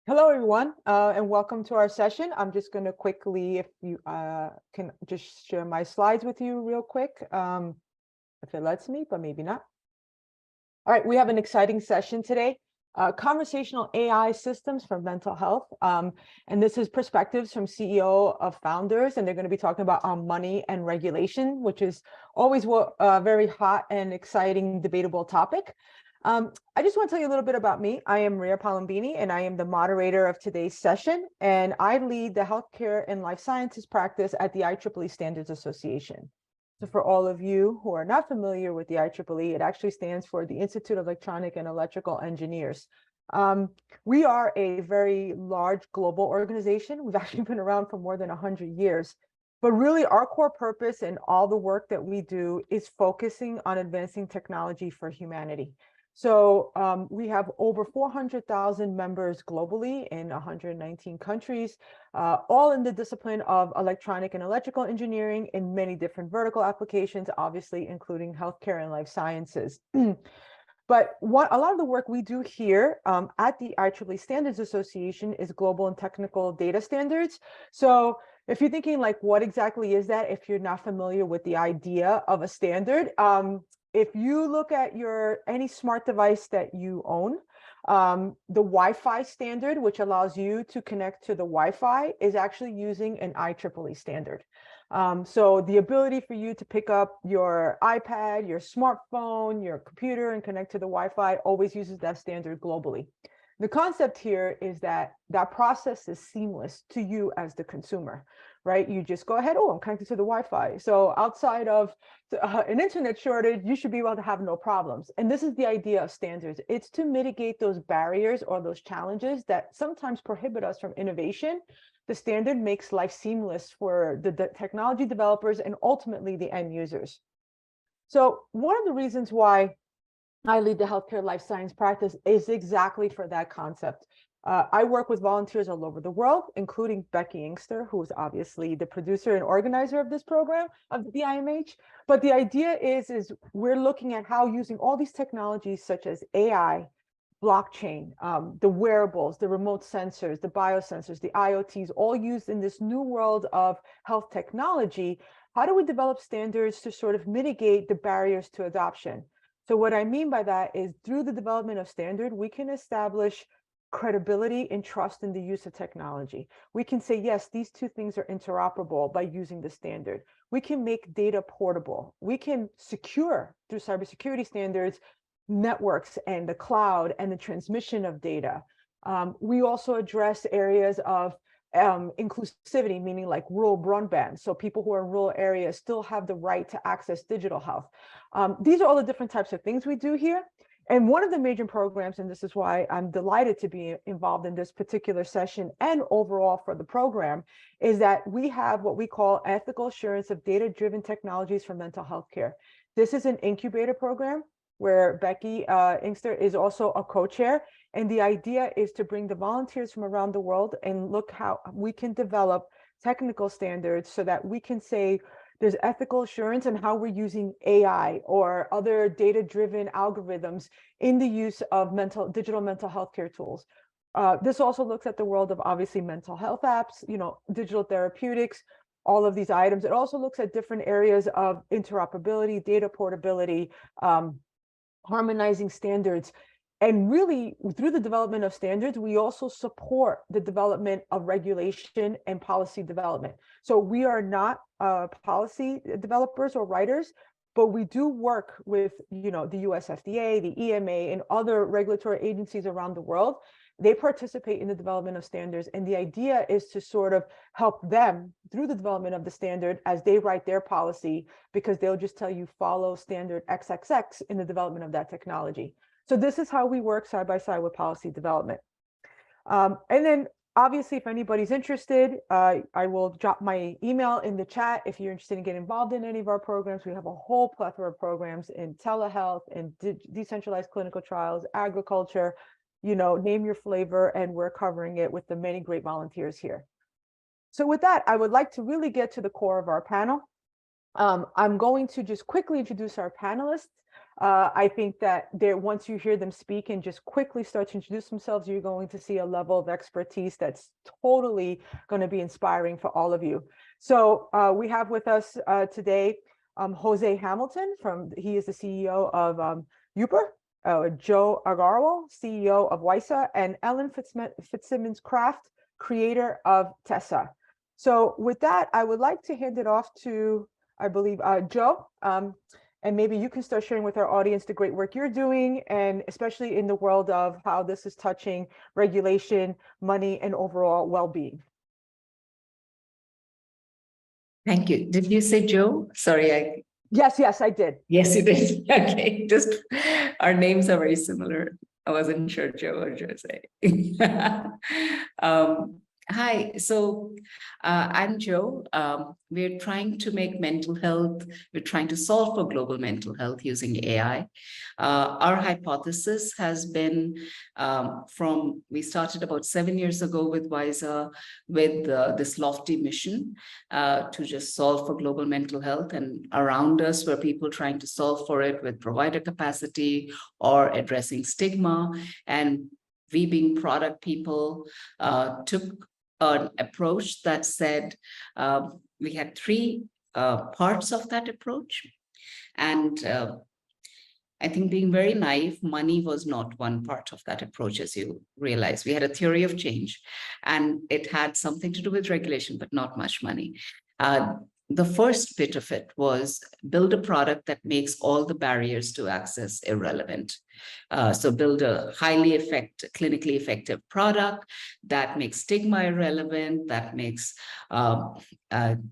Hello, everyone, and welcome to our session. I'm just going to quickly, if you can just share my slides with you real quick, if it lets me, but maybe not. All right, we have an exciting session today. Conversational AI systems for mental health. And this is perspectives from CEO of founders, and they're going to be talking about money and regulation, which is always a very hot and exciting debatable topic. I just want to tell you a little bit about me. I am Palombini, and I am the moderator of today's session, and I lead the healthcare and life sciences practice at the IEEE Standards Association. So for all of you who are not familiar with the IEEE, it actually stands for the Institute of Electronic and Electrical Engineers. We are a very large global organization. We've actually been around for more than 100 years. But really, our core purpose and all the work that we do is focusing on advancing technology for humanity. So we have over 400,000 members globally in 119 countries, all in the discipline of electronic and electrical engineering in many different vertical applications, obviously including healthcare and life sciences. But a lot of the work we do here at the IEEE Standards Association is global and technical data standards. So if you're thinking like, what exactly is that? If you're not familiar with the idea of a standard, if you look at any smart device that you own, the Wi-Fi standard, which allows you to connect to the Wi-Fi, is actually using an IEEE standard. So the ability for you to pick up your iPad, your smartphone, your computer, and connect to the Wi-Fi always uses that standard globally. The concept here is that that process is seamless to you as the consumer, right? You just go ahead, oh, I'm connected to the Wi-Fi. So outside of an internet shortage, you should be able to have no problems. And this is the idea of standards. It's to mitigate those barriers or those challenges that sometimes prohibit us from innovation. The standard makes life seamless for the technology developers and ultimately the end users. So one of the reasons why I lead the healthcare life science practice is exactly for that concept. I work with volunteers all over the world, including Becky Inkster, who is obviously the producer and organizer of this program of the DIMH. But the idea is we're looking at how using all these technologies such as AI, blockchain, the wearables, the remote sensors, the biosensors, the IoTs, all used in this new world of health technology. How do we develop standards to sort of mitigate the barriers to adoption? So what I mean by that is through the development of standard, we can establish credibility and trust in the use of technology. We can say, yes, these two things are interoperable by using the standard. We can make data portable. We can secure through cybersecurity standards, networks and the cloud and the transmission of data. We also address areas of inclusivity, meaning like rural broadband. So people who are in rural areas still have the right to access digital health. These are all the different types of things we do here. And one of the major programs, and this is why I'm delighted to be involved in this particular session and overall for the program, is that we have what we call ethical assurance of data-driven technologies for mental health care. This is an incubator program where Becky Inkster is also a co-chair. And the idea is to bring the volunteers from around the world and look how we can develop technical standards so that we can say there's ethical assurance and how we're using AI or other data-driven algorithms in the use of digital mental health care tools. This also looks at the world of obviously mental health apps, digital therapeutics, all of these items. It also looks at different areas of interoperability, data portability, harmonizing standards. And really, through the development of standards, we also support the development of regulation and policy development. So we are not policy developers or writers, but we do work with, the US FDA, the EMA, and other regulatory agencies around the world. They participate in the development of standards. And the idea is to sort of help them through the development of the standard as they write their policy, because they'll just tell you follow standard XXX in the development of that technology. So this is how we work side by side with policy development. And then obviously, if anybody's interested, I will drop my email in the chat if you're interested in getting involved in any of our programs. We have a whole plethora of programs in telehealth and decentralized clinical trials, agriculture, name your flavor, and we're covering it with the many great volunteers here. So with that, I would like to really get to the core of our panel. I'm going to just quickly introduce our panelists. I think that once you hear them speak and just quickly start to introduce themselves, you're going to see a level of expertise that's totally going to be inspiring for all of you. So we have with us today Jose Hamilton he is the CEO of Youper, Joe Aggarwal, CEO of Wysa, and Ellen Fitzsimmons-Craft, creator of Tessa. So with that, I would like to hand it off to, I believe, Joe, and maybe you can start sharing with our audience the great work you're doing, and especially in the world of how this is touching regulation, money, and overall well-being. Thank you. Did you say Joe? Sorry, Yes, I did. Yes, you did. Okay, just our names are very similar. I wasn't sure Joe or Jose. Hi, so I'm Joe. We're trying to make mental health, we're trying to solve for global mental health using AI. Our hypothesis has been we started about 7 years ago with Wysa with this lofty mission to just solve for global mental health, and around us were people trying to solve for it with provider capacity or addressing stigma. And we being product people took an approach that said we had three parts of that approach. And I think being very naive, money was not one part of that approach, as you realize. We had a theory of change, and it had something to do with regulation, but not much money. The first bit of it was build a product that makes all the barriers to access irrelevant. So build a highly clinically effective product that makes stigma irrelevant, that makes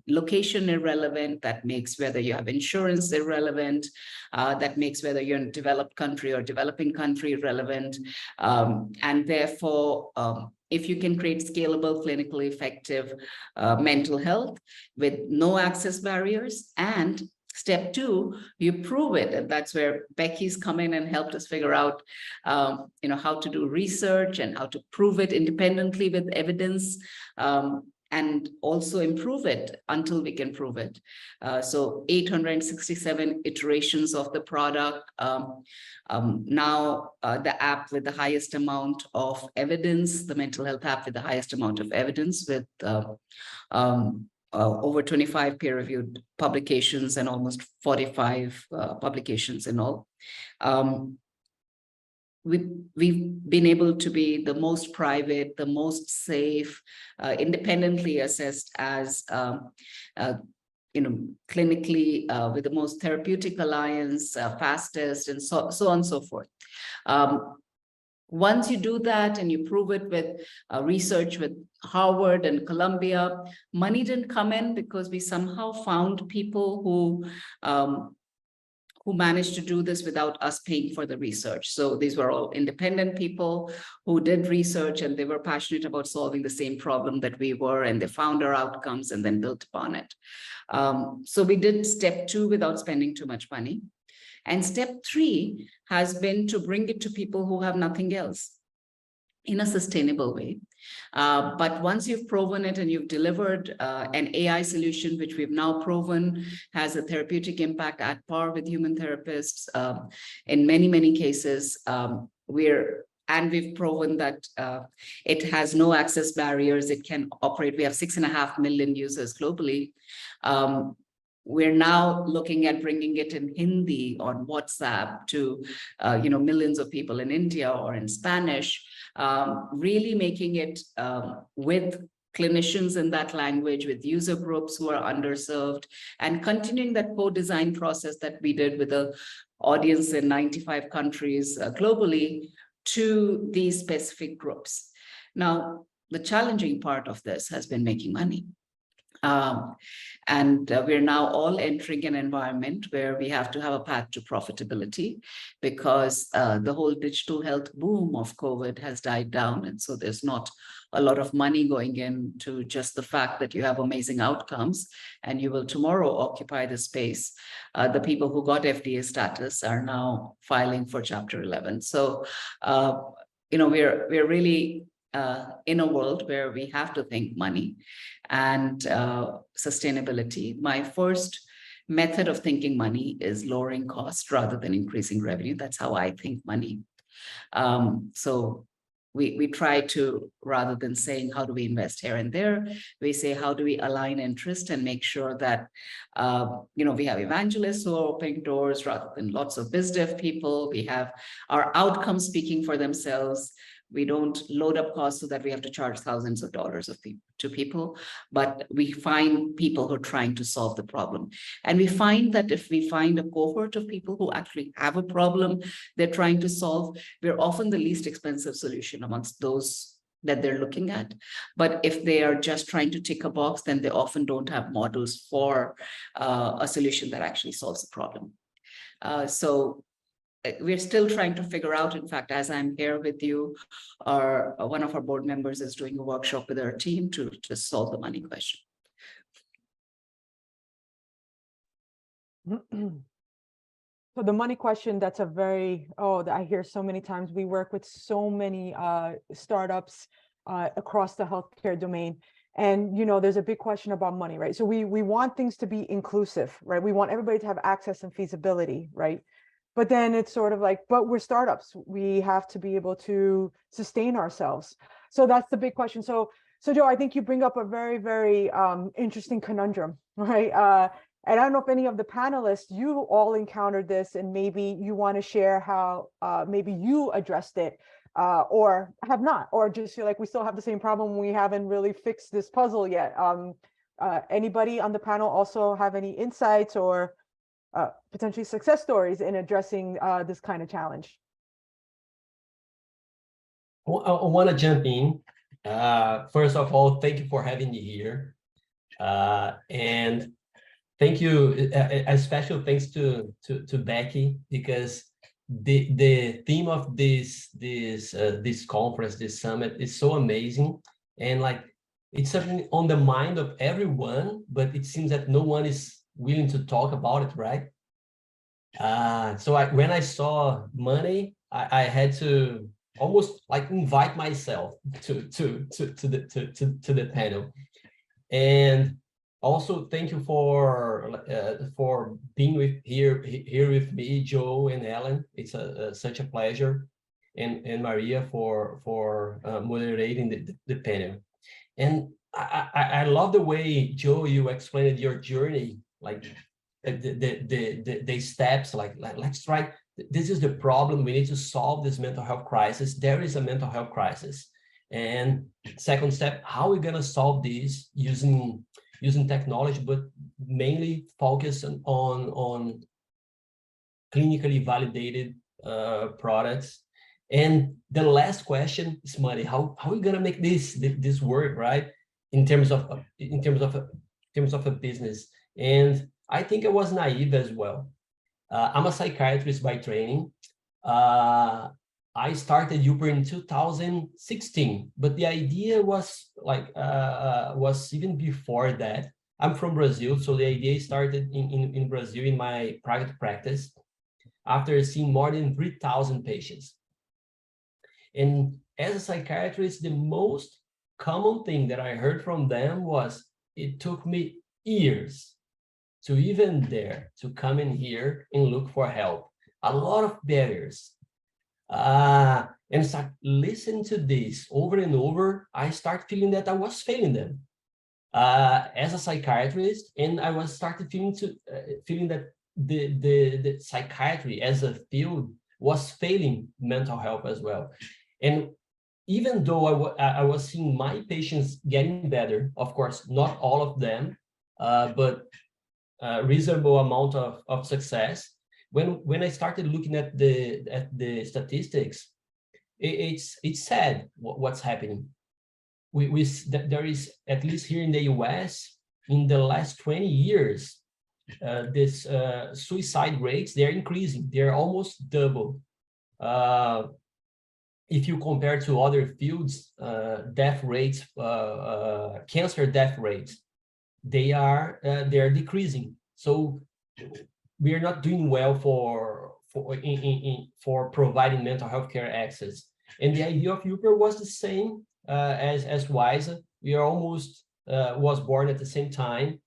location irrelevant, that makes whether you have insurance irrelevant, that makes whether you're in a developed country or developing country irrelevant. And therefore, if you can create scalable, clinically effective mental health with no access barriers, and step two, you prove it. And that's where Becky's come in and helped us figure out how to do research and how to prove it independently with evidence, and also improve it until we can prove it. So 867 iterations of the product. Now the app with the highest amount of evidence, the mental health app with the highest amount of evidence, with over 25 peer-reviewed publications and almost 45 publications in all. We've been able to be the most private, the most safe, independently assessed as clinically with the most therapeutic alliance, fastest, and so on and so forth. Once you do that and you prove it with research with Harvard and Columbia, money didn't come in because we somehow found people who managed to do this without us paying for the research. So these were all independent people who did research, and they were passionate about solving the same problem that we were, and they found our outcomes and then built upon it. So we did step two without spending too much money. And step three has been to bring it to people who have nothing else in a sustainable way. But once you've proven it and you've delivered an AI solution, which we've now proven has a therapeutic impact at par with human therapists, in many, many cases, we've proven that it has no access barriers. It can operate. We have 6.5 million users globally. We're now looking at bringing it in Hindi on WhatsApp to millions of people in India or in Spanish, really making it with clinicians in that language, with user groups who are underserved, and continuing that co-design process that we did with the audience in 95 countries globally to these specific groups. Now, the challenging part of this has been making money. And we're now all entering an environment where we have to have a path to profitability, because the whole digital health boom of COVID has died down. And so there's not a lot of money going into just the fact that you have amazing outcomes and you will tomorrow occupy the space. The people who got FDA status are now filing for Chapter 11. So, we're really in a world where we have to think money and sustainability. My first method of thinking money is lowering cost rather than increasing revenue. That's how I think money. So we try to, rather than saying, how do we invest here and there, we say, how do we align interest and make sure that, we have evangelists who are opening doors rather than lots of biz dev people. We have our outcomes speaking for themselves. We don't load up costs so that we have to charge thousands of dollars to people, but we find people who are trying to solve the problem. And we find that if we find a cohort of people who actually have a problem they're trying to solve, we're often the least expensive solution amongst those that they're looking at. But if they are just trying to tick a box, then they often don't have models for a solution that actually solves the problem. So we're still trying to figure out. In fact, as I'm here with you, one of our board members is doing a workshop with our team to solve the money question. So the money question, that's a very, that I hear so many times. We work with so many startups across the healthcare domain. And, there's a big question about money, right? So we want things to be inclusive, right? We want everybody to have access and feasibility, right? But then it's sort of like, but we're startups. We have to be able to sustain ourselves. So that's the big question. So Joe, I think you bring up a very, very interesting conundrum, right? And I don't know if any of the panelists, you all encountered this, and maybe you want to share how maybe you addressed it or have not, or just feel like we still have the same problem. We haven't really fixed this puzzle yet. Anybody on the panel also have any insights or potentially success stories in addressing this kind of challenge? I want to jump in. First of all, thank you for having me here. And thank you, a special thanks to Becky, because the theme of this conference, this summit, is so amazing, and like it's something on the mind of everyone, but it seems that no one is willing to talk about it, right? So when I saw money, I had to almost like invite myself to the panel. And also thank you for being here with me, Joe and Ellen. It's such a pleasure, and Maria for moderating the panel. And I love the way, Joe, you explained your journey, like the steps, like let's try. This is the problem. We need to solve this mental health crisis. There is a mental health crisis. And second step, how are we gonna solve this using technology, but mainly focus on clinically validated products. And the last question is money. How are we gonna make this work, right? In terms of a business. And I think I was naive as well. I'm a psychiatrist by training. I started Youper in 2016, but the idea was like was even before that. I'm from Brazil, so the idea started in Brazil in my private practice after seeing more than 3,000 patients. And as a psychiatrist, the most common thing that I heard from them was, it took me years to even dare to come in here and look for help. A lot of barriers. And start listening to this over and over, I start feeling that I was failing them as a psychiatrist, and I was started feeling that the psychiatry as a field was failing mental health as well. And even though I was seeing my patients getting better, of course, not all of them, but a reasonable amount of success. When I started looking at the statistics, it's sad what's happening. There is, at least here in the US, in the last 20 years, this suicide rates, they're increasing. They're almost double. If you compare to other fields, death rates, cancer death rates, they're decreasing. So we are not doing well for providing mental health care access. And the idea of Youper was the same as Wysa. We are almost was born at the same time.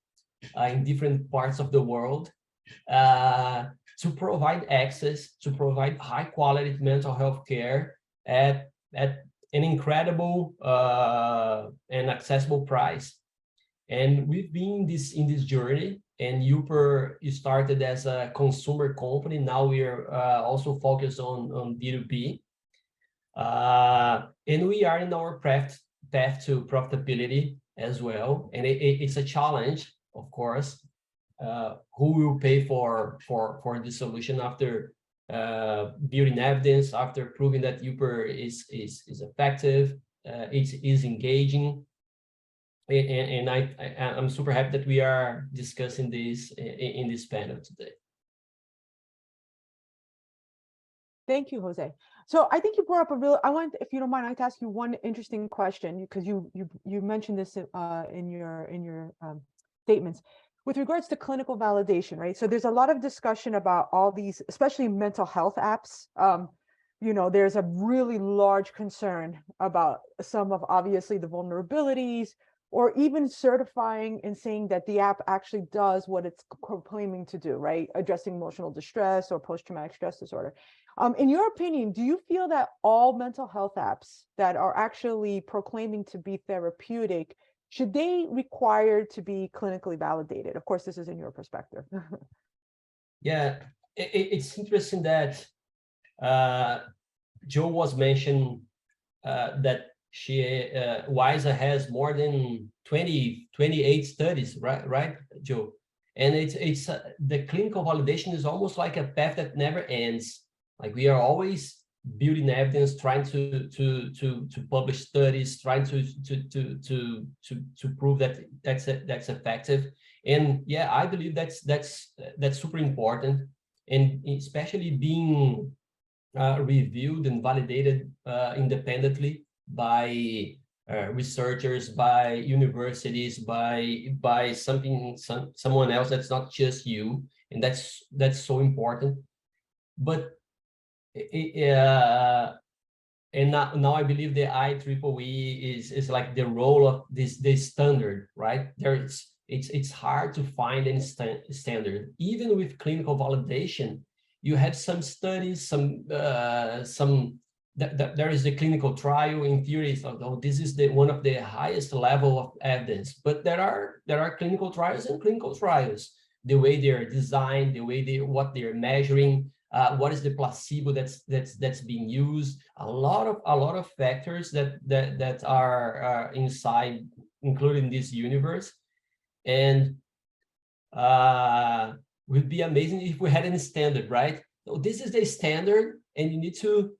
in different parts of the world to provide access, to provide high quality mental health care at an incredible and accessible price. And we've been in this journey, and Youper started as a consumer company. Now we are also focused on B2B. And we are in our path to profitability as well. And it's a challenge, of course. Who will pay for the solution after building evidence, after proving that Youper is effective, it is engaging. And I'm super happy that we are discussing this in this panel today. Thank you, Jose. So I think you brought up I want, if you don't mind, I'd like to ask you one interesting question, because you mentioned this in your statements with regards to clinical validation, right? So there's a lot of discussion about all these, especially mental health apps. You know, there's a really large concern about some of obviously the vulnerabilities, or even certifying and saying that the app actually does what it's claiming to do, right? Addressing emotional distress or post-traumatic stress disorder. In your opinion, do you feel that all mental health apps that are actually proclaiming to be therapeutic, should they require to be clinically validated? Of course, this is in your perspective. Yeah, it's interesting that Joe was mentioning that Wysa has more than 28 studies, right, Joe? And it's the clinical validation is almost like a path that never ends. Like we are always building evidence, trying to publish studies, trying to prove that that's effective. And yeah, I believe that's super important, and especially being reviewed and validated independently by researchers, by universities, by someone else that's not just you, and that's so important. But and now I believe the IEEE is like the role of this standard, right? It's hard to find any standard. Even with clinical validation, you have some studies, there is a clinical trial. In theory, so this is one of the highest level of evidence. But there are clinical trials and clinical trials. The way they are designed, the way what they're measuring, what is the placebo that's being used, a lot of factors that are inside, including this universe. And would be amazing if we had any standard, right? So this is the standard, and you need to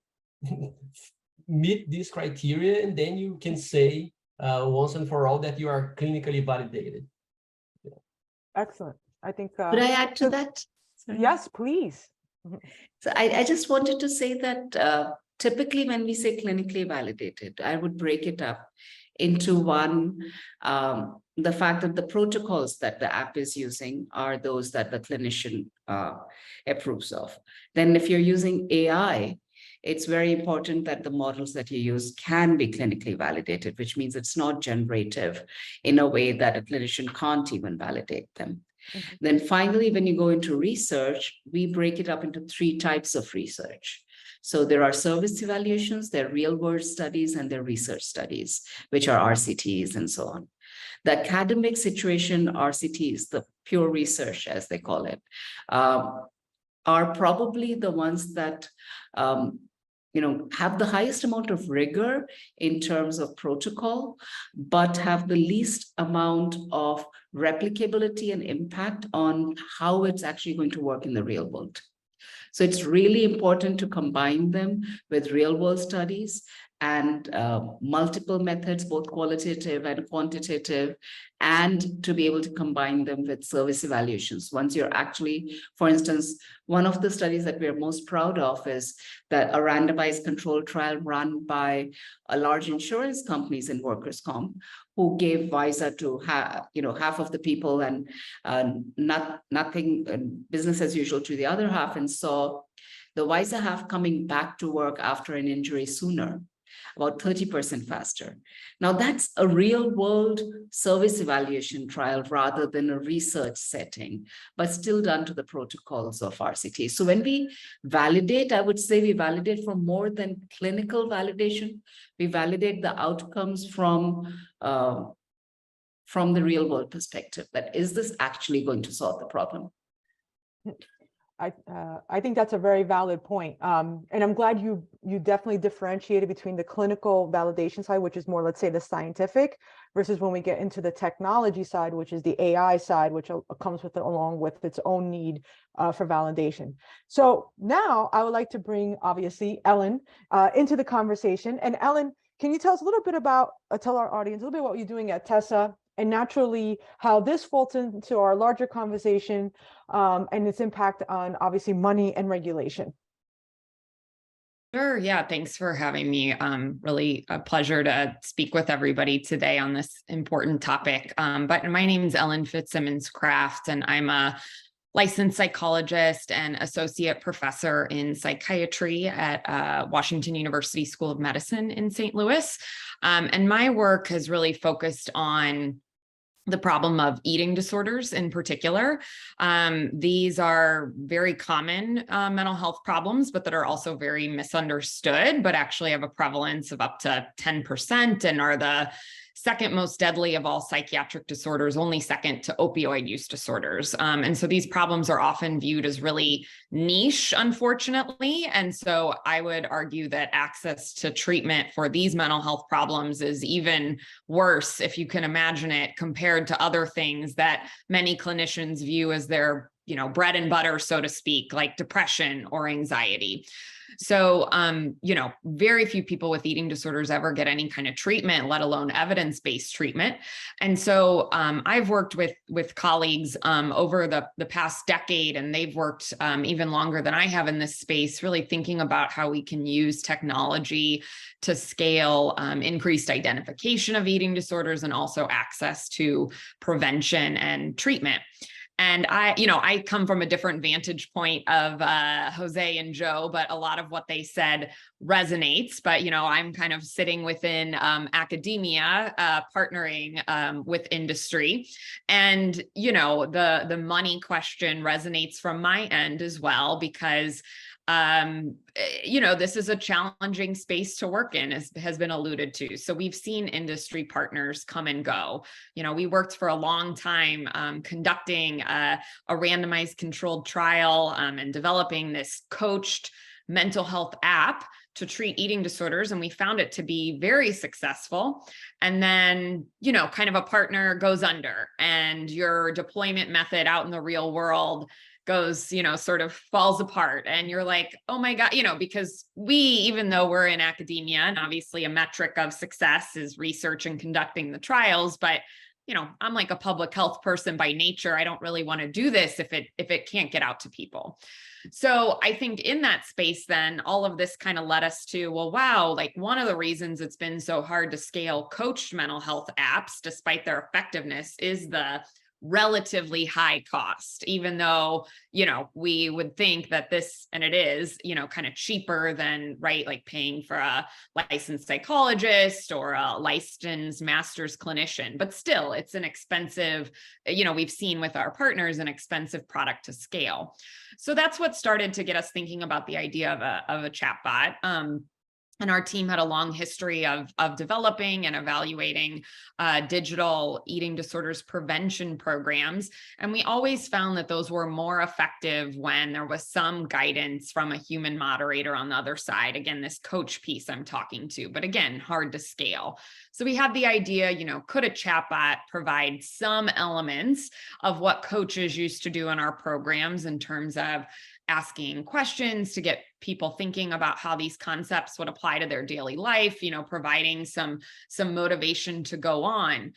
meet these criteria, and then you can say once and for all that you are clinically validated. Yeah. Excellent. I think. Could I add to that? Sorry. Yes, please. So I just wanted to say that typically when we say clinically validated, I would break it up into one, the fact that the protocols that the app is using are those that the clinician approves of. Then if you're using AI, it's very important that the models that you use can be clinically validated, which means it's not generative in a way that a clinician can't even validate them. Mm-hmm. Then finally, when you go into research, we break it up into 3 types of research. So there are service evaluations, there are real-world studies, and there are research studies, which are RCTs and so on. The academic situation RCTs, the pure research, as they call it, are probably the ones that have the highest amount of rigor in terms of protocol, but have the least amount of replicability and impact on how it's actually going to work in the real world. So it's really important to combine them with real world studies and multiple methods, both qualitative and quantitative, and to be able to combine them with service evaluations. Once you're actually, for instance, one of the studies that we're most proud of is that a randomized control trial run by a large insurance companies in workers' comp, who gave Wysa to half of the people and nothing business as usual to the other half, and saw the Wysa half coming back to work after an injury sooner. about 30% faster. Now that's a real world service evaluation trial rather than a research setting, but still done to the protocols of RCT. So when we validate, I would say we validate for more than clinical validation. We validate the outcomes from the real world perspective, that is this actually going to solve the problem? I think that's a very valid point. And I'm glad you definitely differentiated between the clinical validation side, which is more, let's say, the scientific, versus when we get into the technology side, which is the AI side, which comes with it along with its own need for validation. So now I would like to bring, obviously, Ellen into the conversation. And Ellen, can you tell us a little bit about, tell our audience a little bit what you're doing at Tessa, and naturally how this falls into our larger conversation and its impact on, obviously, money and regulation. Sure. Yeah. Thanks for having me. Really a pleasure to speak with everybody today on this important topic. But my name is Ellen Fitzsimmons-Craft, and I'm a licensed psychologist and associate professor in psychiatry at Washington University School of Medicine in St. Louis. And my work has really focused on the problem of eating disorders in particular. These are very common mental health problems, but that are also very misunderstood, but actually have a prevalence of up to 10% and are the second most deadly of all psychiatric disorders, only second to opioid use disorders. And so these problems are often viewed as really niche, unfortunately. And so I would argue that access to treatment for these mental health problems is even worse, if you can imagine it, compared to other things that many clinicians view as their, bread and butter, so to speak, like depression or anxiety. So, very few people with eating disorders ever get any kind of treatment, let alone evidence-based treatment. And so I've worked with colleagues over the past decade, and they've worked even longer than I have in this space, really thinking about how we can use technology to scale increased identification of eating disorders and also access to prevention and treatment. And I come from a different vantage point of Jose and Joe, but a lot of what they said resonates. But, I'm kind of sitting within academia, partnering with industry. And, the money question resonates from my end as well, because this is a challenging space to work in, as has been alluded to. So we've seen industry partners come and go. We worked for a long time conducting a randomized controlled trial and developing this coached mental health app to treat eating disorders. And we found it to be very successful. And then, kind of a partner goes under, and your deployment method out in the real world goes, sort of falls apart. And you're like, oh my God, because even though we're in academia, and obviously a metric of success is research and conducting the trials, but I'm like a public health person by nature. I don't really want to do this if it can't get out to people. So I think in that space, then all of this kind of led us to, well, wow, like one of the reasons it's been so hard to scale coached mental health apps, despite their effectiveness, is the relatively high cost, even though, we would think that this, and it is, kind of cheaper than, right, like paying for a licensed psychologist or a licensed master's clinician, but still it's an expensive, we've seen with our partners, an expensive product to scale. So that's what started to get us thinking about the idea of a chatbot. And our team had a long history of developing and evaluating digital eating disorders prevention programs. And we always found that those were more effective when there was some guidance from a human moderator on the other side. Again, this coach piece I'm talking to, but again, hard to scale. So we had the idea, could a chatbot provide some elements of what coaches used to do in our programs in terms of asking questions to get people thinking about how these concepts would apply to their daily life, providing some motivation to go on.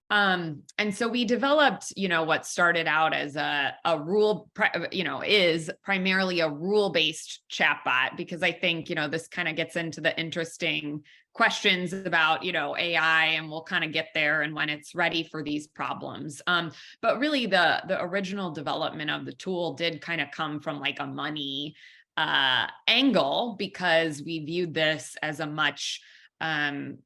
And so we developed, what started out as a rule, is primarily a rule-based chatbot, because I think, this kind of gets into the interesting questions about, AI, and we'll kind of get there and when it's ready for these problems. But really the original development of the tool did kind of come from like a money angle because we viewed this as a much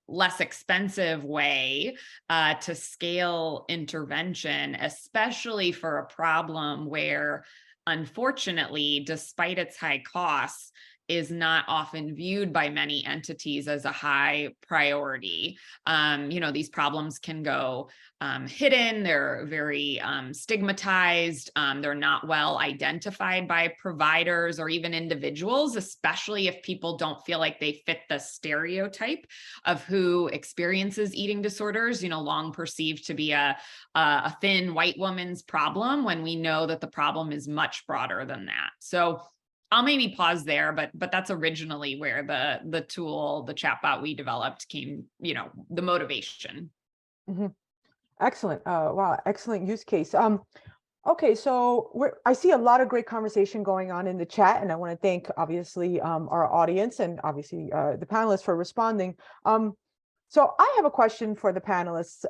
less expensive way to scale intervention, especially for a problem where, unfortunately, despite its high costs, is not often viewed by many entities as a high priority. These problems can go hidden, they're very stigmatized, they're not well identified by providers or even individuals, especially if people don't feel like they fit the stereotype of who experiences eating disorders, long perceived to be a thin white woman's problem, when we know that the problem is much broader than that. So I'll maybe pause there, but that's originally where the tool, the chatbot we developed came, the motivation. Mm-hmm. Excellent. Wow, excellent use case. Okay, so I see a lot of great conversation going on in the chat, and I want to thank, obviously, our audience and obviously the panelists for responding. So I have a question for the panelists.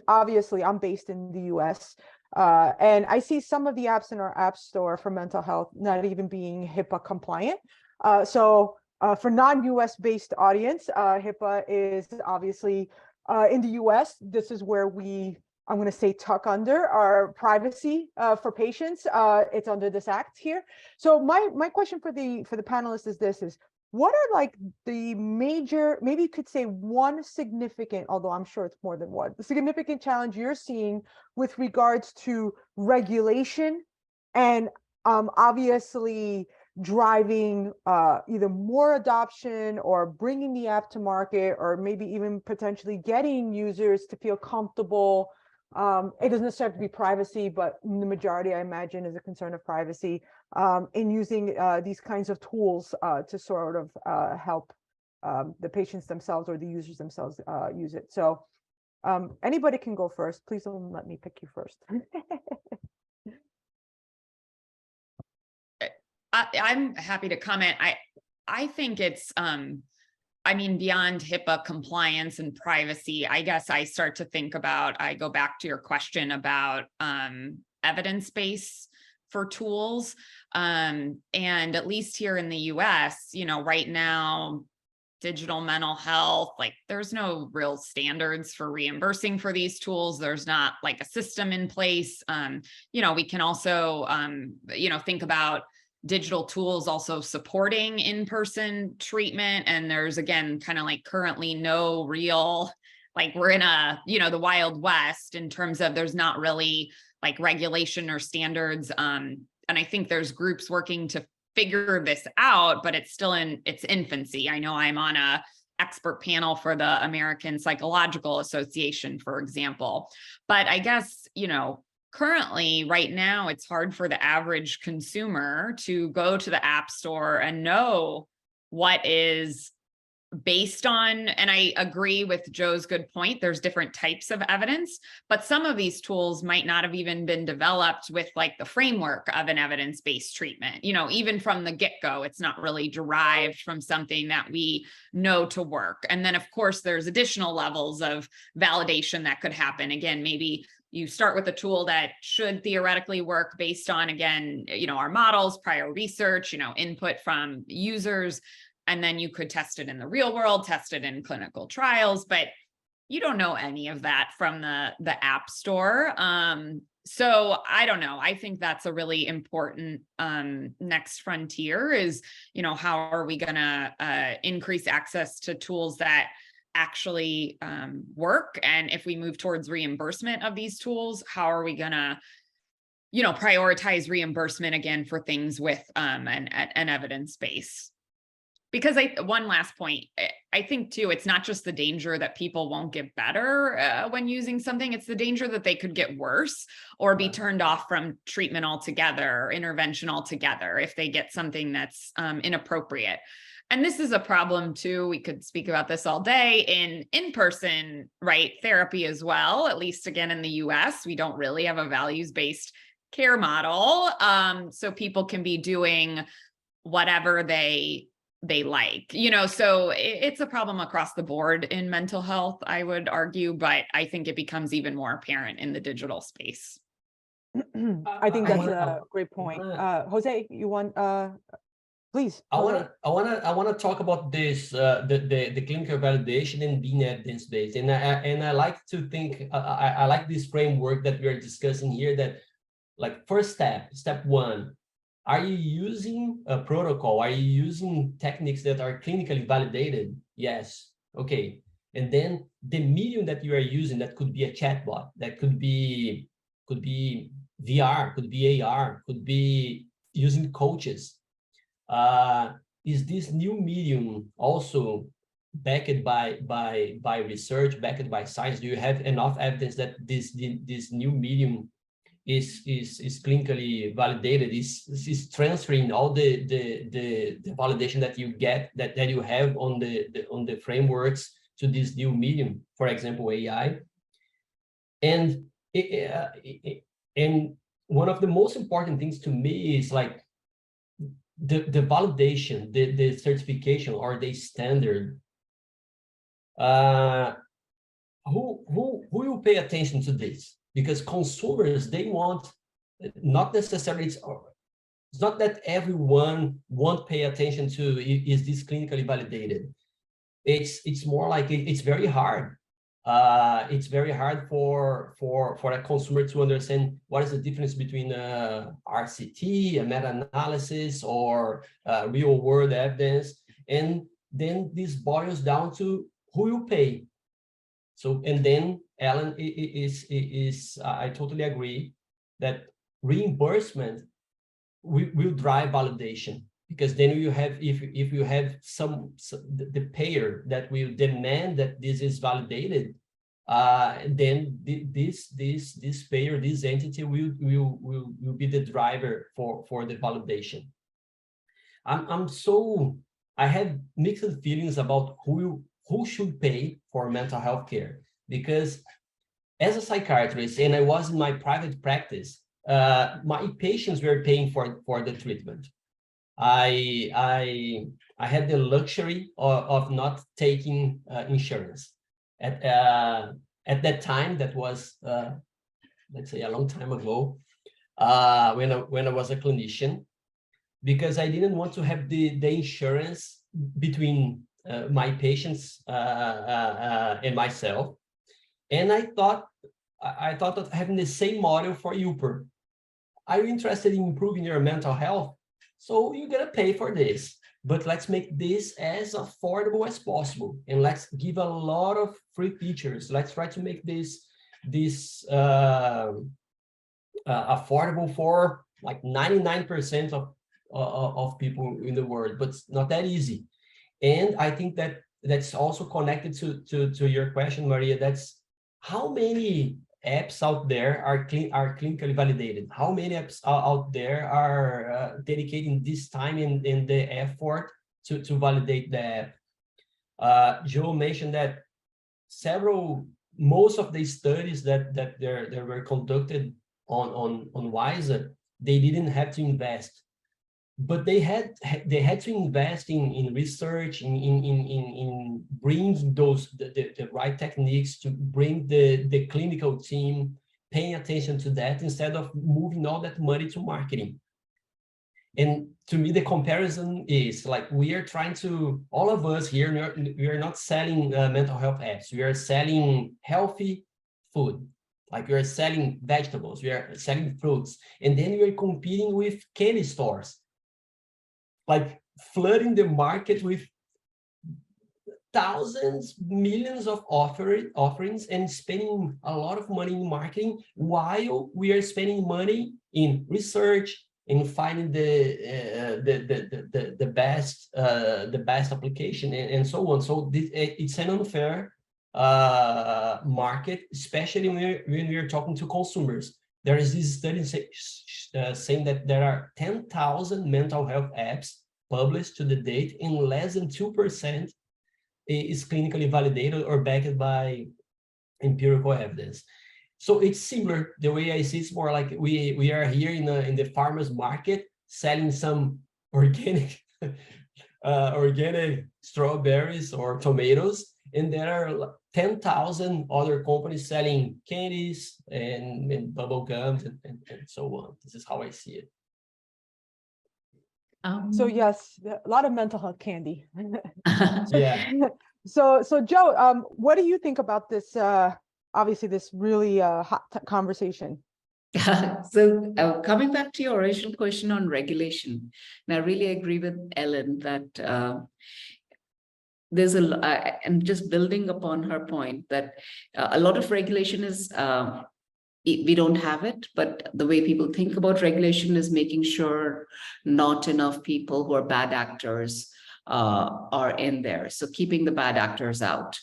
Obviously, I'm based in the US, and I see some of the apps in our app store for mental health not even being HIPAA compliant. So for non-US based audience, HIPAA is obviously in the US. This is where I'm going to say tuck under our privacy for patients. It's under this act here. So my question for the panelists is this: what are like the major, maybe you could say one significant, although I'm sure it's more than one, the significant challenge you're seeing with regards to regulation and obviously driving either more adoption or bringing the app to market, or maybe even potentially getting users to feel comfortable. It doesn't necessarily have to be privacy, but the majority, I imagine, is a concern of privacy in using these kinds of tools to sort of help the patients themselves or the users themselves use it. So anybody can go first. Please don't let me pick you first. I'm happy to comment. I think it's, beyond HIPAA compliance and privacy, I guess I start to think about, I go back to your question about evidence base for tools. And at least here in the US, right now, digital mental health, like there's no real standards for reimbursing for these tools. There's not like a system in place. We can also, think about digital tools also supporting in-person treatment. And there's, again, kind of like currently no real, like we're in the Wild West in terms of there's not really like regulation or standards. And I think there's groups working to figure this out, but it's still in its infancy. I know I'm on a expert panel for the American Psychological Association, for example. But I guess, currently, right now, it's hard for the average consumer to go to the App Store and know what is based on, and I agree with Joe's good point, there's different types of evidence, but some of these tools might not have even been developed with like the framework of an evidence-based treatment. Even from the get-go, it's not really derived from something that we know to work. And then, of course, there's additional levels of validation that could happen. Again, maybe you start with a tool that should theoretically work based on, again, our models, prior research, input from users, and then you could test it in the real world, test it in clinical trials, but you don't know any of that from the App Store. So I don't know. I think that's a really important next frontier is, how are we going to increase access to tools that actually work? And if we move towards reimbursement of these tools, how are we going to, prioritize reimbursement again for things with an evidence base? Because one last point, I think too, it's not just the danger that people won't get better when using something, it's the danger that they could get worse or be turned off from treatment altogether, or intervention altogether, if they get something that's inappropriate. And this is a problem too, we could speak about this all day, in-person, right, therapy as well. At least again, in the US, we don't really have a values-based care model. So people can be doing whatever they like, so it's a problem across the board in mental health, I would argue, but I think it becomes even more apparent in the digital space. I think that's a great point. Jose, you want Please. I go ahead. wanna talk about this the clinical validation and being evidence based, and I like to think I like this framework that we are discussing here. That like first step one, are you using a protocol? Are you using techniques that are clinically validated? Yes. Okay. And then the medium that you are using, that could be a chatbot, that could be VR, could be AR, could be using coaches. Is this new medium also backed by research, backed by science? Do you have enough evidence that this new medium is clinically validated, is transferring all the validation that you get, that you have on the frameworks to this new medium, for example, AI? And and one of the most important things to me is like the validation, the certification or the standard. Who will pay attention to this? Because consumers, they want, not necessarily, it's not that everyone won't pay attention to is this clinically validated. It's more like it's very hard. It's very hard for a consumer to understand what is the difference between RCT, a meta-analysis, or real world evidence. And then this boils down to who you pay. So, and then Alan I totally agree that reimbursement will drive validation, because then you have, if you have the payer that will demand that this is validated, then this payer, this entity will be the driver for the validation. I have mixed feelings about who should pay for mental health care, because as a psychiatrist, and I was in my private practice, my patients were paying for the treatment. I had the luxury of not taking insurance at that time. That was let's say a long time ago, when I was a clinician, because I didn't want to have the insurance between my patients and myself. And I thought of having the same model for Youper. Are you interested in improving your mental health? So you're gonna pay for this, but let's make this as affordable as possible, and let's give a lot of free features. Let's try to make this affordable for like 99% of people in the world, but it's not that easy. And I think that's also connected to your question, Maria. That's how many apps out there are clinically validated. How many apps out there are dedicating this time and the effort to validate the app? Joe mentioned that most of the studies that were conducted on Wysa, they didn't have to invest, but they had to invest in research, in bringing the right techniques, to bring the clinical team paying attention to that, instead of moving all that money to marketing. And to me, the comparison is like, we are trying to, all of us here, we are not selling mental health apps. We are selling healthy food. Like, we are selling vegetables, we are selling fruits, and then we are competing with candy stores, like flooding the market with thousands, millions of offerings, and spending a lot of money in marketing, while we are spending money in research, in finding the best application, and so on. So it's an unfair market, especially when we're talking to consumers. There is this study saying that there are 10,000 mental health apps published to the date, and less than 2% is clinically validated or backed by empirical evidence. So it's similar. The way I see it's more like we are here in the farmers market selling some organic organic strawberries or tomatoes, and there are 10,000 other companies selling candies and bubble gums and so on. This is how I see it. So yes, a lot of mental health candy. Yeah. So Joe, what do you think about this? Obviously, this really hot conversation. So coming back to your original question on regulation, and I really agree with Ellen that and just building upon her point that a lot of regulation is we don't have it, but the way people think about regulation is making sure not enough people who are bad actors are in there. So keeping the bad actors out.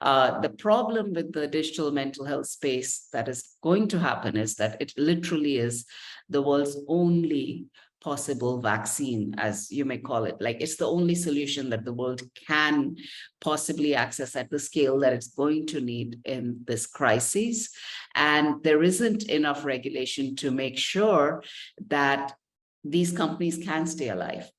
The problem with the digital mental health space that is going to happen is that it literally is the world's only possible vaccine, as you may call it. Like, it's the only solution that the world can possibly access at the scale that it's going to need in this crisis. And there isn't enough regulation to make sure that these companies can stay alive.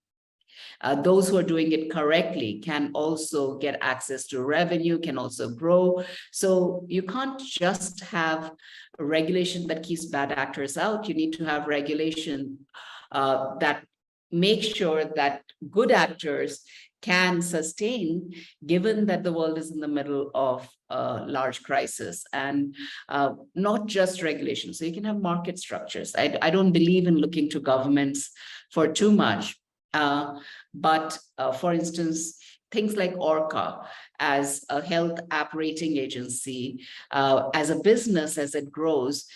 Those who are doing it correctly can also get access to revenue, can also grow. So you can't just have a regulation that keeps bad actors out. You need to have regulation that makes sure that good actors can sustain, given that the world is in the middle of a large crisis, and not just regulation. So you can have market structures. I don't believe in looking to governments for too much. But for instance, things like ORCA as a health app rating agency, as a business, as it grows,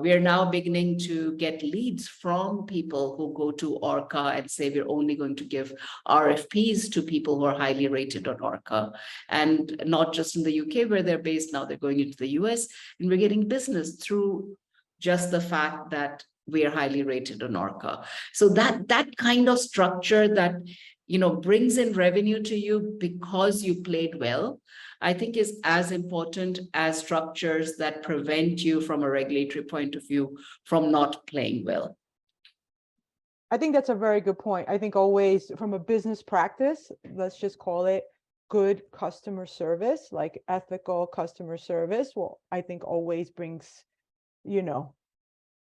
we are now beginning to get leads from people who go to ORCA and say, we're only going to give RFPs to people who are highly rated on ORCA. And not just in the UK where they're based, now they're going into the US, and we're getting business through just the fact that we are highly rated on ORCA. So that kind of structure that, you know, brings in revenue to you because you played well, I think is as important as structures that prevent you from a regulatory point of view from not playing well. I think that's a very good point. I think always from a business practice, let's just call it good customer service, like ethical customer service. Well, I think always brings, you know,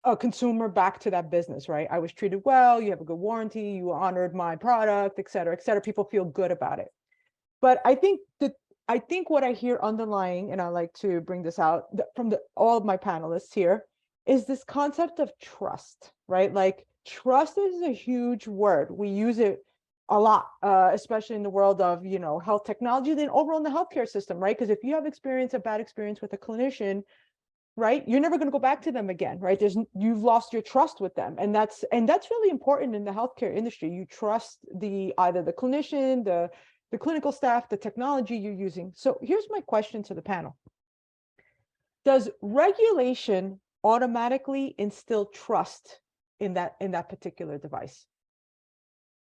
a consumer back to that business, right? I was treated well, you have a good warranty, you honored my product, et cetera, et cetera. People feel good about it. But I think what I hear underlying, and I like to bring this out from all of my panelists here, is this concept of trust, right? Like, trust is a huge word. We use it a lot, especially in the world of, you know, health technology, then overall in the healthcare system, right? Because if you have a bad experience with a clinician, right, you're never going to go back to them again, right? You've lost your trust with them, and that's really important in the healthcare industry. You trust either the clinician, the clinical staff, the technology you're using. So here's my question to the panel: does regulation automatically instill trust in that particular device?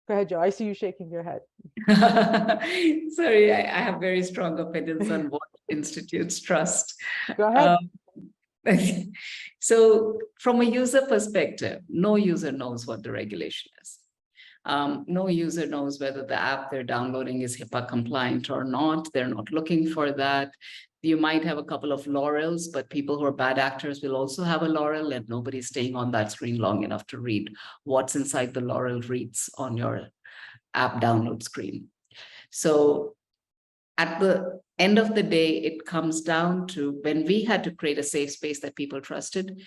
Go ahead, Joe. I see you shaking your head. Sorry, I have very strong opinions on what institutes trust. Go ahead. So from a user perspective, no user knows what the regulation is. No user knows whether the app they're downloading is HIPAA compliant or not. They're not looking for that. You might have a couple of laurels, but people who are bad actors will also have a laurel, and nobody's staying on that screen long enough to read what's inside the laurel reads on your app download screen. So at the end of the day, it comes down to, when we had to create a safe space that people trusted,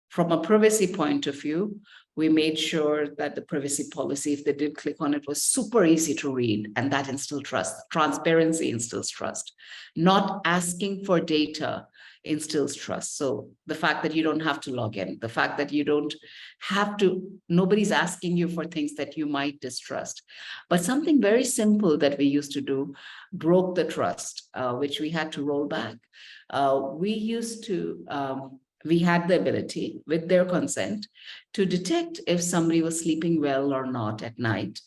from a privacy point of view, we made sure that the privacy policy, if they did click on it, was super easy to read, and that instills trust. Transparency instills trust. Not asking for data instills trust. So the fact that you don't have to log in, the fact that you don't have to, nobody's asking you for things that you might distrust. But something very simple that we used to do broke the trust, which we had to roll back. We had the ability, with their consent, to detect if somebody was sleeping well or not at night,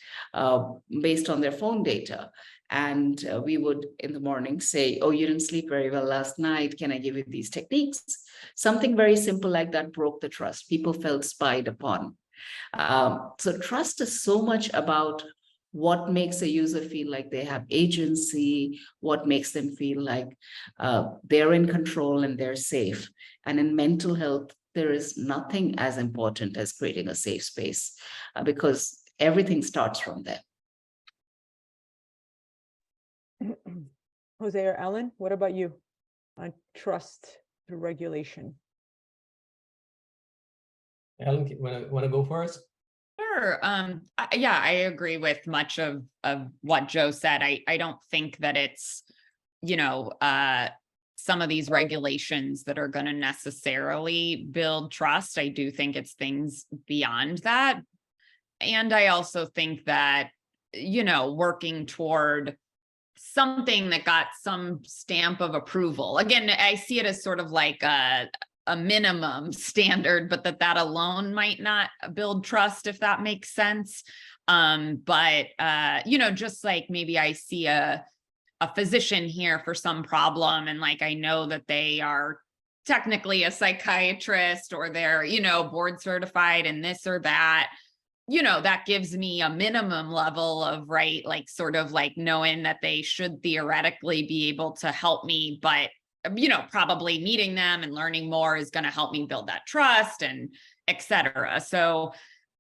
based on their phone data. And we would in the morning say, oh, you didn't sleep very well last night. Can I give you these techniques? Something very simple like that broke the trust. People felt spied upon. So trust is so much about what makes a user feel like they have agency, what makes them feel like they're in control and they're safe. And in mental health, there is nothing as important as creating a safe space, because everything starts from there. Jose or Ellen, what about you on trust through regulation? Ellen, want to go first? Sure. Yeah, I agree with much of what Joe said. I don't think that it's, some of these regulations that are going to necessarily build trust. I do think it's things beyond that. And I also think that, working toward something that got some stamp of approval. Again, I see it as sort of like a minimum standard, but that alone might not build trust, if that makes sense. But just like maybe I see a physician here for some problem, and like I know that they are technically a psychiatrist, or they're, board certified in this or that, that gives me a minimum level of, right, like sort of like knowing that they should theoretically be able to help me, but probably meeting them and learning more is going to help me build that trust, and et cetera. So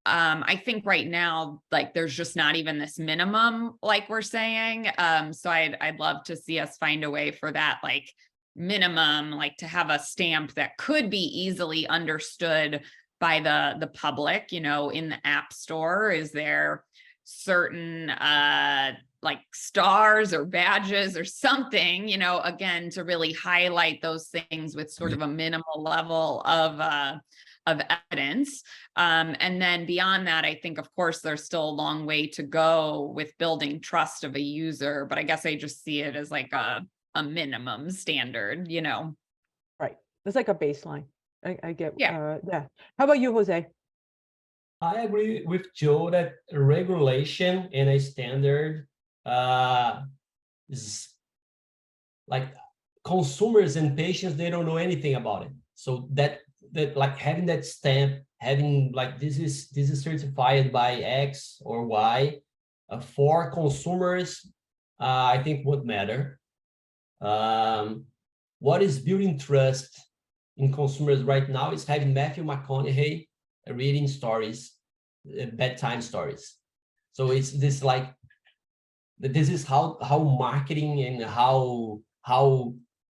I think right now, like, there's just not even this minimum, like we're saying. So I'd love to see us find a way for that, like, minimum, like to have a stamp that could be easily understood by the public. In the App Store, is there certain like stars or badges or something, again, to really highlight those things with sort of a minimal level of evidence. And then beyond that, I think, of course, there's still a long way to go with building trust of a user, but I guess I just see it as like a minimum standard, Right. It's like a baseline. I get, Yeah. yeah. How about you, Jose? I agree with Joe that regulation and a standard is like consumers and patients, they don't know anything about it. So that like having that stamp, having like this is certified by X or Y for consumers, I think would matter. What is building trust in consumers right now is having Matthew McConaughey reading stories, bedtime stories. So it's this like, this is how marketing and how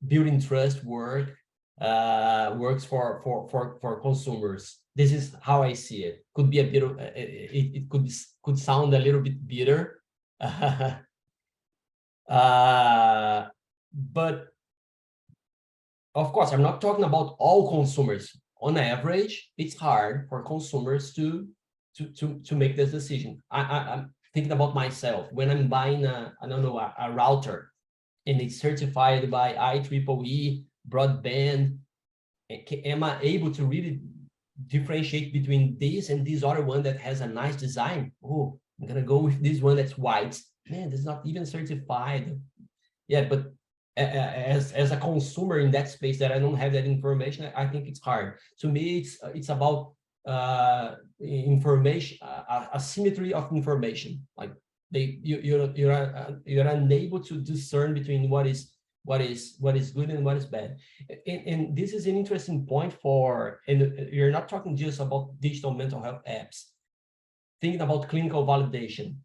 building trust works for consumers. This is how I see it. Could be a bit of it could sound a little bit bitter, but of course, I'm not talking about all consumers. On average, it's hard for consumers to make this decision. I'm thinking about myself when I'm buying a router, and it's certified by IEEE broadband. Am I able to really differentiate between this and this other one that has a nice design? Oh, I'm gonna go with this one that's white. Man, it's not even certified. Yeah, but as a consumer in that space that I don't have that information, I think it's hard. To me, it's about information, asymmetry of information. Like you're unable to discern between what is good and what is bad. And this is an interesting point and you're not talking just about digital mental health apps. Thinking about clinical validation,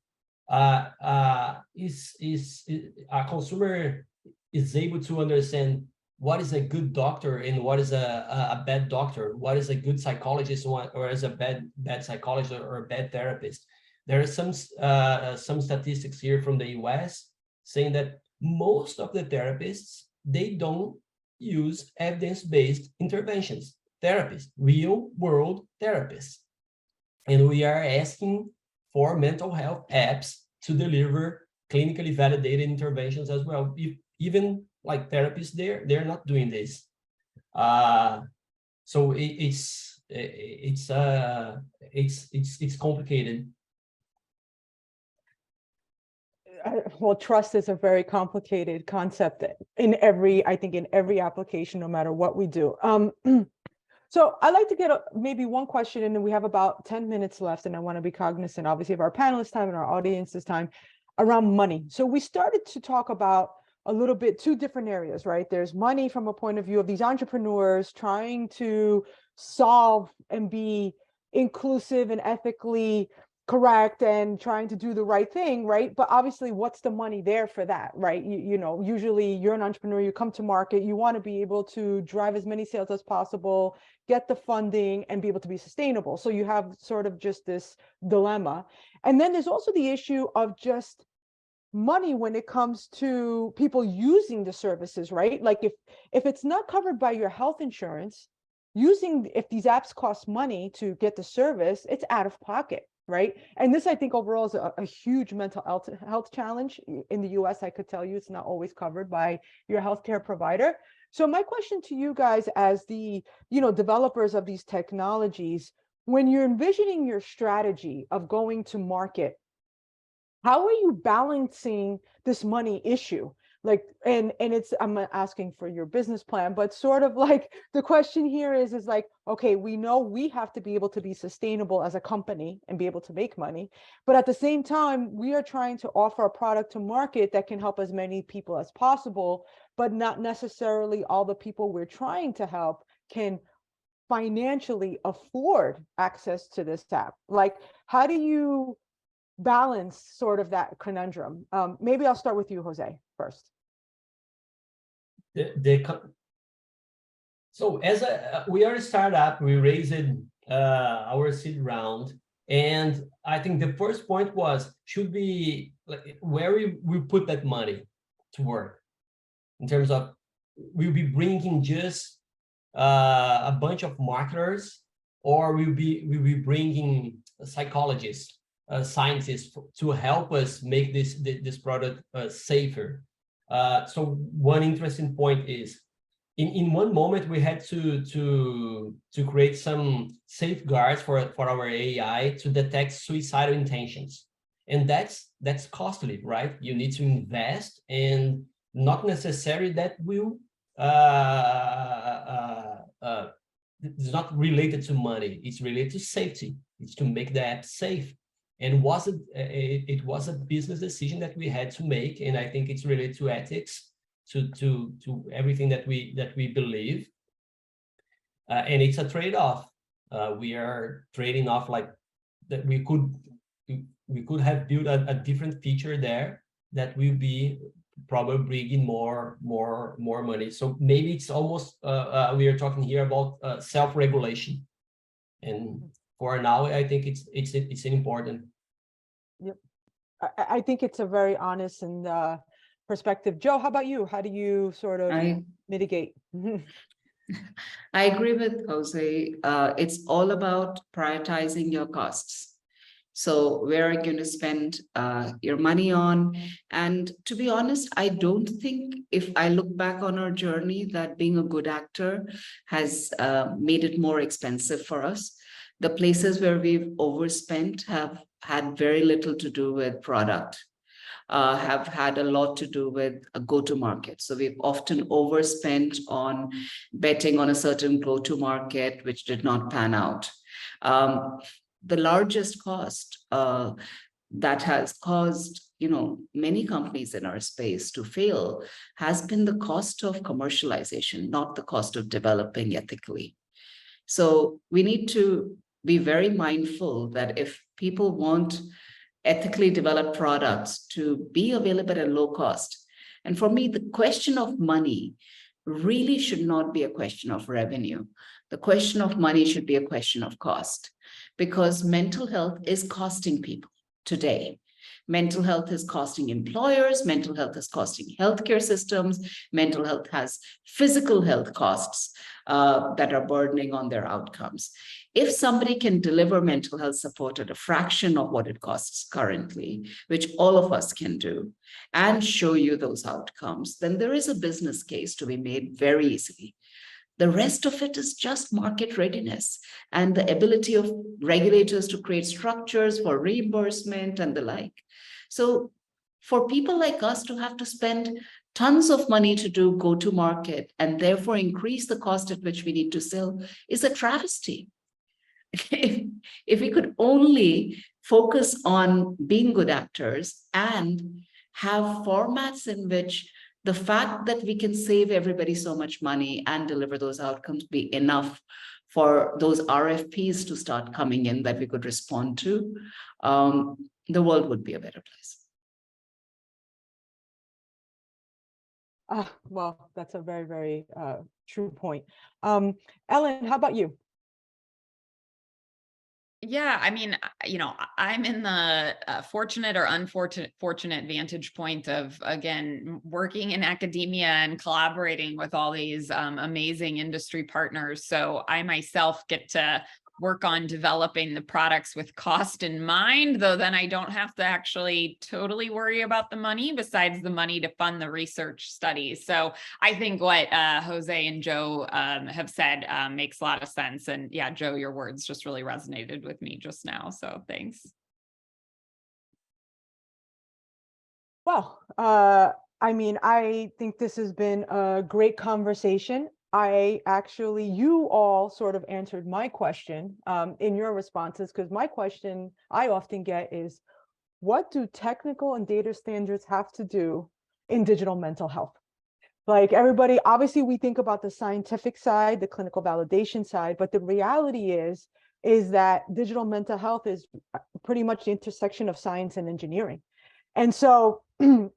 is a consumer is able to understand what is a good doctor and what is a bad doctor, what is a good psychologist or is a bad psychologist or a bad therapist. There are some statistics here from the US saying that most of the therapists, they don't use evidence-based interventions, therapists, real world therapists. And we are asking for mental health apps to deliver clinically validated interventions as well. Even like therapists, they're not doing this. So it's complicated. Well, trust is a very complicated concept in every application, no matter what we do. So I'd like to get maybe one question, and then we have about 10 minutes left, and I want to be cognizant, obviously, of our panelists' time and our audience's time around money. So we started to talk about a little bit two different areas, right? There's money from a point of view of these entrepreneurs trying to solve and be inclusive and ethically correct and trying to do the right thing, right? But obviously, what's the money there for that, right? You know, usually you're an entrepreneur, you come to market, you want to be able to drive as many sales as possible, get the funding, and be able to be sustainable. So you have sort of just this dilemma. And then there's also the issue of just money when it comes to people using the services, right? Like if it's not covered by your health insurance, if these apps cost money to get the service, it's out of pocket, right? And this, I think, overall is a huge mental health challenge. In the US, I could tell you it's not always covered by your healthcare provider. So my question to you guys, as the developers of these technologies, when you're envisioning your strategy of going to market, how are you balancing this money issue? Like, and it's, I'm not asking for your business plan, but sort of like the question here is like, okay, we know we have to be able to be sustainable as a company and be able to make money, but at the same time, we are trying to offer a product to market that can help as many people as possible, but not necessarily all the people we're trying to help can financially afford access to this app. Like, how do you balance sort of that conundrum? Maybe I'll start with you, Jose, first. So as we are a startup, we raised our seed round, and I think the first point was, should we, like, where we put that money to work, in terms of, we'll be bringing just a bunch of marketers, or we'll be bringing psychologists, scientists to help us make this product safer. So one interesting point is, in one moment we had to create some safeguards for our AI to detect suicidal intentions, and that's costly, right? You need to invest, and not necessarily that will it's not related to money. It's related to safety. It's to make the app safe. And it was a business decision that we had to make, and I think it's related to ethics, to everything that we believe, and it's a trade-off. We are trading off, like, that we could have built a different feature there that will be probably bringing more money. So maybe it's almost we are talking here about self-regulation, and for now, I think it's important. Yep, I think it's a very honest and perspective. Joe, how about you? How do you sort of mitigate? I agree with Jose. It's all about prioritizing your costs. So where are you going to spend your money on? And to be honest, I don't think, if I look back on our journey, that being a good actor has made it more expensive for us. The places where we've overspent have had very little to do with product, have had a lot to do with a go-to-market. So we've often overspent on betting on a certain go-to-market, which did not pan out. The largest cost that has caused, many companies in our space to fail has been the cost of commercialization, not the cost of developing ethically. So we need to be very mindful that if people want ethically developed products to be available at a low cost, and for me, the question of money really should not be a question of revenue. The question of money should be a question of cost, because mental health is costing people today. Mental health is costing employers, mental health is costing healthcare systems, mental health has physical health costs that are burdening on their outcomes. If somebody can deliver mental health support at a fraction of what it costs currently, which all of us can do, and show you those outcomes, then there is a business case to be made very easily. The rest of it is just market readiness and the ability of regulators to create structures for reimbursement and the like. So for people like us to have to spend tons of money to do go-to-market and therefore increase the cost at which we need to sell is a travesty. If we could only focus on being good actors and have formats in which the fact that we can save everybody so much money and deliver those outcomes be enough for those RFPs to start coming in that we could respond to, the world would be a better place. Well, that's a very, very true point. Ellen, how about you? Yeah, I mean, I'm in the fortunate or unfortunate vantage point of, again, working in academia and collaborating with all these amazing industry partners. So I myself get to work on developing the products with cost in mind, though then I don't have to actually totally worry about the money besides the money to fund the research studies. So I think what Jose and Joe have said makes a lot of sense. And yeah, Joe, your words just really resonated with me just now. So thanks. Well, I mean, I think this has been a great conversation. You all sort of answered my question in your responses, because my question I often get is, what do technical and data standards have to do in digital mental health? Like everybody, obviously we think about the scientific side, the clinical validation side, but the reality is that digital mental health is pretty much the intersection of science and engineering. And so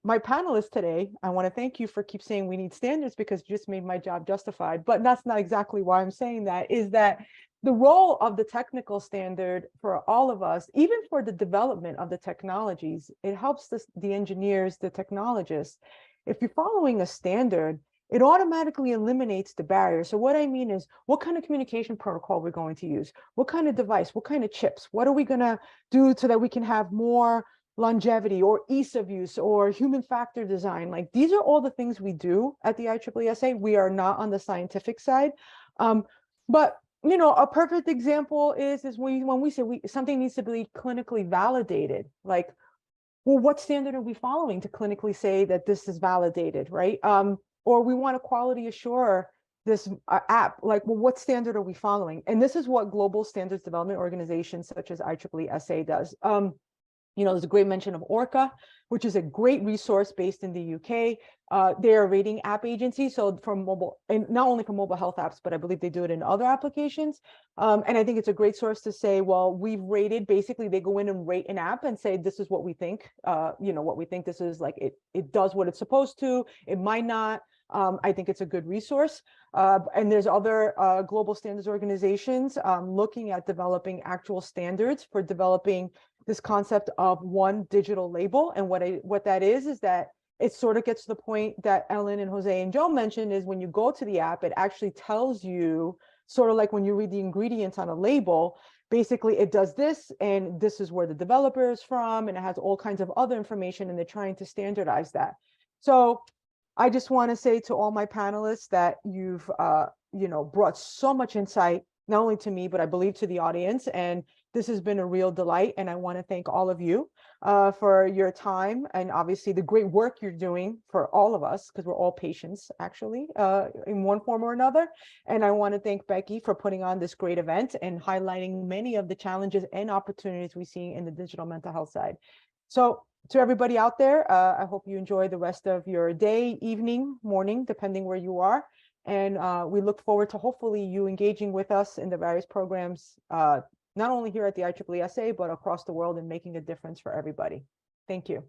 my panelists today, I want to thank you for keep saying we need standards, because you just made my job justified, but that's not exactly why I'm saying that, is that the role of the technical standard for all of us, even for the development of the technologies, it helps the engineers, the technologists. If you're following a standard, it automatically eliminates the barrier. So what I mean is, what kind of communication protocol we're going to use, what kind of device, what kind of chips, what are we going to do so that we can have more longevity or ease of use or human factor design. Like these are all the things we do at the IEEE. We are not on the scientific side. But a perfect example is when we say something needs to be clinically validated, like, well, what standard are we following to clinically say that this is validated, right? Or we want to quality assure this app, like, well, what standard are we following? And this is what global standards development organizations such as IEEE does. There's a great mention of Orca, which is a great resource based in the UK. They're a rating app agency, so for mobile, and not only for mobile health apps, but I believe they do it in other applications. And I think it's a great source to say, well, we've rated, basically they go in and rate an app and say, this is what we think, what we think this is, like, it does what it's supposed to, it might not. I think it's a good resource. And there's other global standards organizations looking at developing actual standards for developing this concept of one digital label. And what that is that it sort of gets to the point that Ellen and Jose and Joe mentioned, is when you go to the app, it actually tells you, sort of like when you read the ingredients on a label, basically it does this, and this is where the developer is from, and it has all kinds of other information, and they're trying to standardize that. So I just want to say to all my panelists that you've brought so much insight, not only to me, but I believe to the audience. And this has been a real delight. And I want to thank all of you for your time, and obviously the great work you're doing for all of us, because we're all patients, actually, in one form or another. And I want to thank Becky for putting on this great event and highlighting many of the challenges and opportunities we see in the digital mental health side. So to everybody out there, I hope you enjoy the rest of your day, evening, morning, depending where you are. And we look forward to hopefully you engaging with us in the various programs, not only here at the IEEE, but across the world, and making a difference for everybody. Thank you.